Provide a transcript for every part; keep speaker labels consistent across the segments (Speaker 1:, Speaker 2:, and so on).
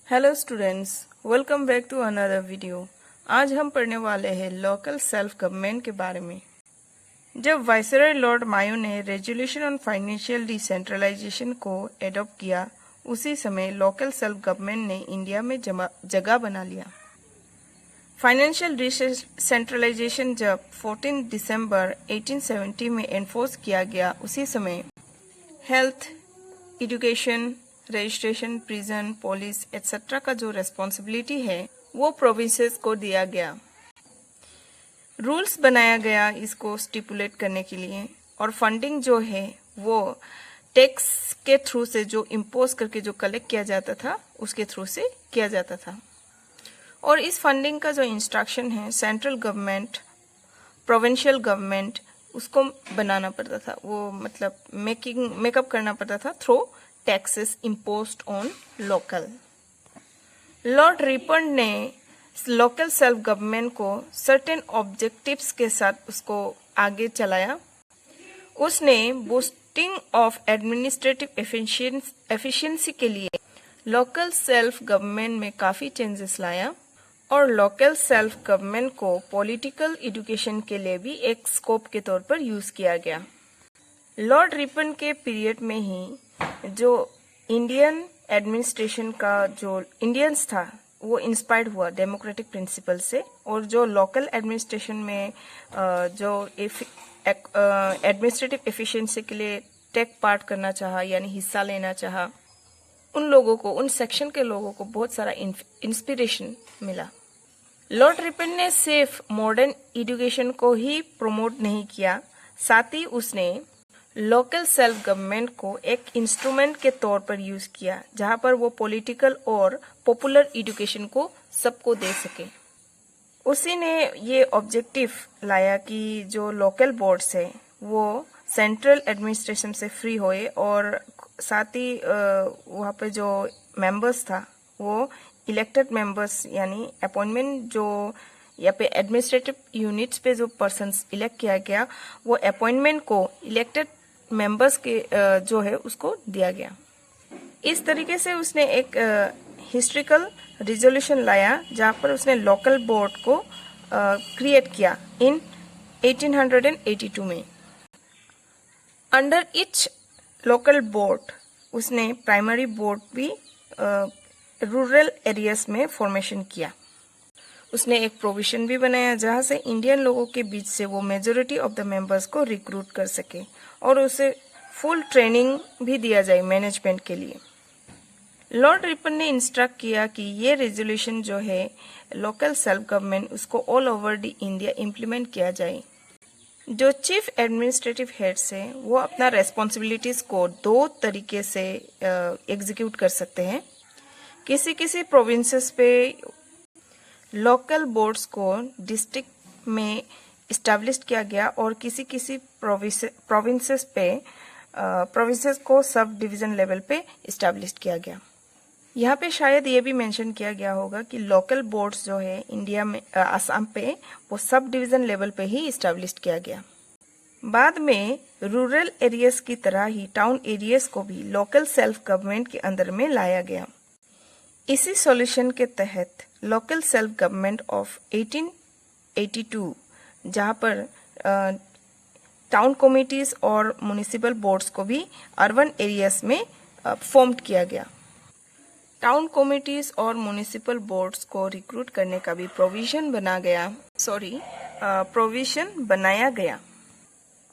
Speaker 1: Hello students, welcome back to another video. आज हम पढ़ने वाले हैं लोकल सेल्फ गवर्नमेंट के बारे में। जब वाइसरॉय लॉर्ड मायो ने रेजोल्यूशन ऑन फाइनेंशियल डिसेंट्रलाइजेशन को एडॉप्ट किया, उसी समय लोकल सेल्फ गवर्नमेंट ने इंडिया में जगह बना लिया। फाइनेंशियल डिसेंट्रलाइजेशन जब 14 दिसंबर 1870 में एनफोर्स किया गया, उसी समय health, education, registration, prison, police etcetera का जो रेस्पॉन्सिबिलिटी है वो प्रोविंसेस को दिया गया। रूल्स बनाया गया इसको स्टिपुलेट करने के लिए, और फंडिंग जो है वो टैक्स के थ्रू से जो इम्पोज करके जो कलेक्ट किया जाता था उसके थ्रू से किया जाता था। और इस फंडिंग का जो इंस्ट्रक्शन है सेंट्रल गवर्नमेंट, प्रोविंशियल गवर्नमेंट उसको बनाना पड़ता था, वो मतलब मेकअप करना पड़ता था through taxes imposed on local. Lord Ripon ने लोकल सेल्फ गवर्नमेंट को सर्टेन ऑब्जेक्टिव्स के साथ उसको आगे चलाया। उसने बूस्टिंग ऑफ एडमिनिस्ट्रेटिव एफिशिएंसी के लिए लोकल सेल्फ गवर्नमेंट में काफ़ी चेंजेस लाया, और लोकल सेल्फ गवर्नमेंट को पॉलिटिकल एजुकेशन के लिए भी एक स्कोप के तौर पर यूज़ किया गया। लॉर्ड रिपन के पीरियड में ही जो इंडियन एडमिनिस्ट्रेशन का जो इंडियंस था वो इंस्पायर्ड हुआ डेमोक्रेटिक प्रिंसिपल से, और जो लोकल एडमिनिस्ट्रेशन में जो एडमिनिस्ट्रेटिव एफिशिएंसी के लिए टेक पार्ट करना चाहा यानी हिस्सा लेना चाहा, उन लोगों को, उन सेक्शन के लोगों को बहुत सारा इंस्पिरेशन मिला। लॉर्ड रिपन ने सिर्फ मॉडर्न एजुकेशन को ही प्रमोट नहीं किया, साथ ही उसने लोकल सेल्फ गवर्नमेंट को एक इंस्ट्रूमेंट के तौर पर यूज किया, जहां पर वो पॉलिटिकल और पॉपुलर एजुकेशन को सबको दे सके। उसी ने ये ऑब्जेक्टिव लाया कि जो लोकल बोर्ड्स है वो सेंट्रल एडमिनिस्ट्रेशन से फ्री होए, और साथ ही वहाँ पे जो मेंबर्स था वो इलेक्टेड मेंबर्स यानी अपॉइंटमेंट, जो यहाँ पे एडमिनिस्ट्रेटिव यूनिट्स पे जो पर्सन्स इलेक्ट किया गया वो अपॉइंटमेंट को इलेक्टेड मेंबर्स के जो है उसको दिया गया। इस तरीके से उसने एक हिस्ट्रिकल रिजोल्यूशन लाया जहाँ पर उसने लोकल बोर्ड को क्रिएट किया इन 1882 में। अंडर इच लोकल बोर्ड उसने प्राइमरी बोर्ड भी रूरल एरियाज में फॉर्मेशन किया। उसने एक प्रोविजन भी बनाया जहां से इंडियन लोगों के बीच से वो मेजोरिटी ऑफ द मेंबर्स को रिक्रूट कर सके, और उसे फुल ट्रेनिंग भी दिया जाए मैनेजमेंट के लिए। लॉर्ड रिपन ने इंस्ट्रक्ट किया कि ये रेजोल्यूशन जो है लोकल सेल्फ गवर्नमेंट उसको all over the India implement किया जाए। जो चीफ एडमिनिस्ट्रेटिव हेड्स है वो अपना रेस्पॉन्सिबिलिटीज को दो तरीके से एग्जीक्यूट कर सकते हैं। किसी किसी प्रोविंसेस पे लोकल बोर्ड्स को डिस्ट्रिक्ट में इस्टेब्लिश किया गया, और किसी किसी प्रोविंसेस को सब डिवीजन लेवल पे इस्टेब्लिश किया गया। यहाँ पे शायद ये भी मेंशन किया गया होगा कि लोकल बोर्ड्स जो है इंडिया में असम पे वो सब डिवीजन लेवल पे ही इस्टेब्लिश किया गया। बाद में रूरल एरियाज की तरह ही टाउन एरियाज को भी लोकल सेल्फ गवर्नमेंट के अंदर में लाया गया। इसी सॉल्यूशन के तहत लोकल सेल्फ गवर्नमेंट ऑफ 1882 जहाँ पर टाउन कमिटीज और म्युनिसिपल बोर्ड्स को भी अर्बन एरियाज में फॉर्म किया गया। टाउन कमिटीज और म्युनिसिपल बोर्ड्स को रिक्रूट करने का भी प्रोविजन बनाया गया,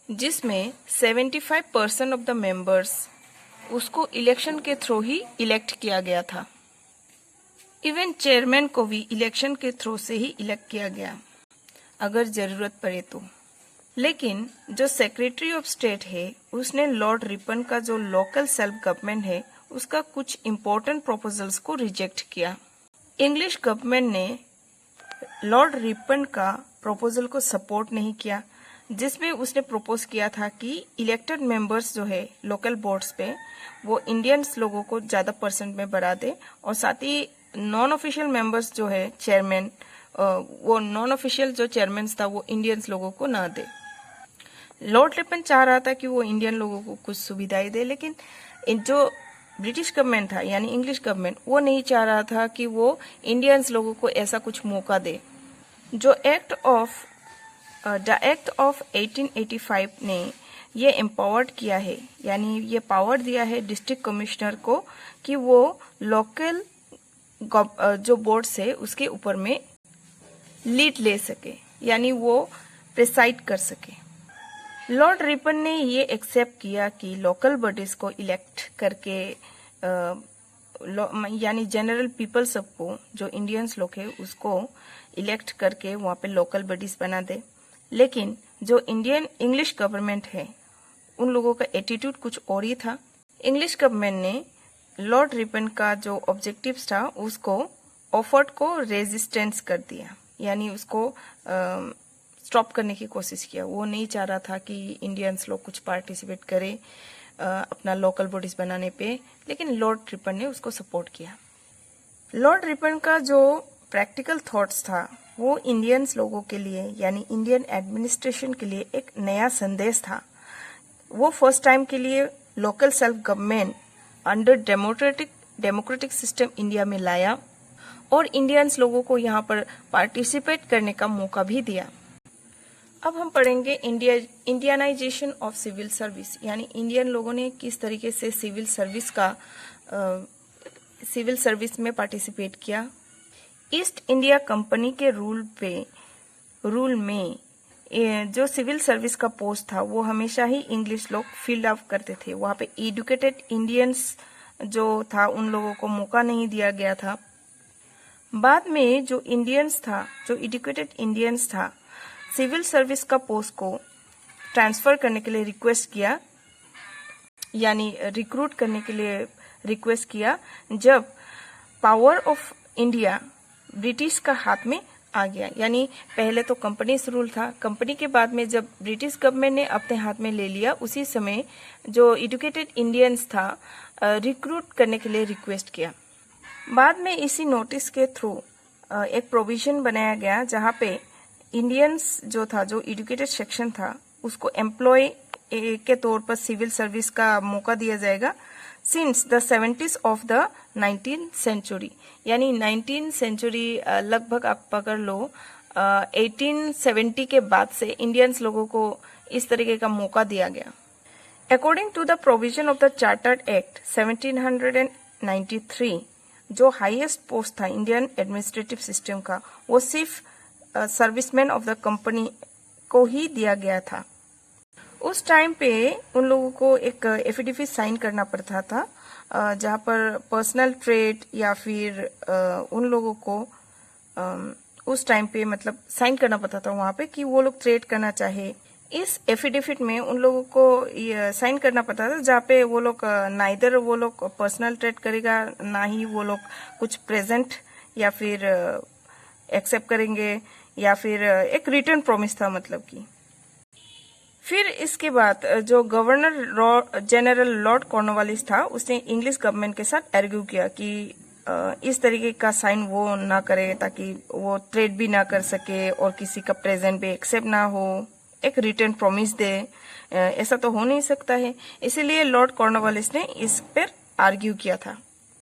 Speaker 1: जिसमें 75% ऑफ द मेंबर्स उसको इलेक्शन के थ्रू ही इलेक्ट किया गया था। इवन चेयरमैन को भी इलेक्शन के थ्रू से ही इलेक्ट किया गया अगर जरूरत पड़े तो। लेकिन जो सेक्रेटरी ऑफ स्टेट है उसने लॉर्ड रिपन का जो लोकल सेल्फ गवर्नमेंट है उसका कुछ इम्पोर्टेंट प्रपोजल्स को रिजेक्ट किया। इंग्लिश गवर्नमेंट ने लॉर्ड रिपन का प्रपोजल को सपोर्ट नहीं किया, जिसमें उसने प्रपोज किया था कि इलेक्टेड मेंबर्स जो है लोकल बोर्ड्स पे वो इंडियंस लोगों को ज़्यादा परसेंट में बढ़ा दे, और साथ ही नॉन ऑफिशियल मेंबर्स जो है चेयरमैन, वो नॉन ऑफिशियल जो चेयरमैन था वो इंडियंस लोगों को ना दे। लॉर्ड रिपन चाह रहा था कि वो इंडियन लोगों को कुछ सुविधाएं दे, लेकिन जो ब्रिटिश गवर्नमेंट था यानी इंग्लिश गवर्नमेंट, वो नहीं चाह रहा था कि वो इंडियंस लोगों को ऐसा कुछ मौका दे। जो द एक्ट ऑफ 1885 ने ये एम्पावर्ड किया है, यानी ये पावर दिया है डिस्ट्रिक्ट कमिश्नर को कि वो लोकल जो बोर्ड है उसके ऊपर में लीड ले सके, यानी वो प्रिसाइड कर सके। लॉर्ड रिपन ने ये एक्सेप्ट किया कि लोकल बॉडीज को इलेक्ट करके यानी जनरल पीपल सबको, जो इंडियंस लोग है उसको इलेक्ट करके वहाँ पे लोकल बॉडीज बना दे। लेकिन जो इंग्लिश गवर्नमेंट है उन लोगों का एटीट्यूड कुछ और ही था। इंग्लिश गवर्नमेंट ने लॉर्ड रिपन का जो ऑब्जेक्टिव्स था उसको ऑफर्ड को रेजिस्टेंस कर दिया, यानी उसको स्टॉप करने की कोशिश किया। वो नहीं चाह रहा था कि इंडियंस लोग कुछ पार्टिसिपेट करें अपना लोकल बॉडीज बनाने पे, लेकिन लॉर्ड रिपन ने उसको सपोर्ट किया। लॉर्ड रिपन का जो प्रैक्टिकल थॉट्स था वो इंडियंस लोगों के लिए यानी इंडियन एडमिनिस्ट्रेशन के लिए एक नया संदेश था। वो फर्स्ट टाइम के लिए local self government under democratic system India में लाया और इंडियंस लोगों को यहाँ पर पार्टिसिपेट करने का मौका भी दिया। अब हम पढ़ेंगे इंडियनाइजेशन ऑफ सिविल सर्विस, यानी इंडियन लोगों ने किस तरीके से सिविल सर्विस में पार्टिसिपेट किया। ईस्ट इंडिया कंपनी के रूल में जो सिविल सर्विस का पोस्ट था वो हमेशा ही इंग्लिश लोग फिल अप करते थे। वहाँ पे एजुकेटेड इंडियंस जो था उन लोगों को मौका नहीं दिया गया था। बाद में जो एजुकेटेड इंडियंस था सिविल सर्विस का पोस्ट को ट्रांसफर करने के लिए रिक्वेस्ट किया, यानी रिक्रूट करने के लिए रिक्वेस्ट किया, जब पावर ऑफ इंडिया ब्रिटिश का हाथ में आ गया। यानी पहले तो कंपनीज रूल था, कंपनी के बाद में जब ब्रिटिश गवर्नमेंट ने अपने हाथ में ले लिया, उसी समय जो एजुकेटेड इंडियंस था रिक्रूट करने के लिए रिक्वेस्ट किया। बाद में इसी नोटिस के थ्रू एक प्रोविजन बनाया गया जहाँ पे इंडियंस जो एजुकेटेड सेक्शन था उसको एम्प्लॉय के तौर पर सिविल सर्विस का मौका दिया जाएगा since the 70s of the 19th century. यानी 19th सेंचुरी लगभग आप पकड़ लो 1870 के बाद से इंडियंस लोगों को इस तरीके का मौका दिया गया। According to the provision of the chartered act 1793, जो हाईएस्ट पोस्ट था इंडियन एडमिनिस्ट्रेटिव सिस्टम का वो सिर्फ सर्विसमैन ऑफ द कंपनी को ही दिया गया था। उस टाइम पे उन लोगों को एक एफिडेविट साइन करना पड़ता था जहाँ पर पर्सनल ट्रेड या फिर उन लोगों को उस टाइम पे मतलब साइन करना पड़ता था वहाँ पे कि वो लोग ट्रेड करना चाहे। इस एफिडेविट में उन लोगों को साइन करना पड़ता था जहाँ पे वो लोग नाइदर वो लोग पर्सनल ट्रेड करेगा ना ही वो लोग कुछ प्रेजेंट या फिर एक्सेप्ट करेंगे या फिर एक रिटर्न प्रॉमिस था मतलब कि। फिर इसके बाद जो गवर्नर जनरल लॉर्ड कॉर्नवालिस था उसने इंग्लिश गवर्नमेंट के साथ आर्ग्यू किया कि इस तरीके का साइन वो ना करे ताकि वो ट्रेड भी ना कर सके और किसी का प्रेजेंट भी एक्सेप्ट ना हो, एक रिटर्न प्रॉमिस दे, ऐसा तो हो नहीं सकता है। इसीलिए लॉर्ड कॉर्नवालिस ने इस पर आर्ग्यू किया था।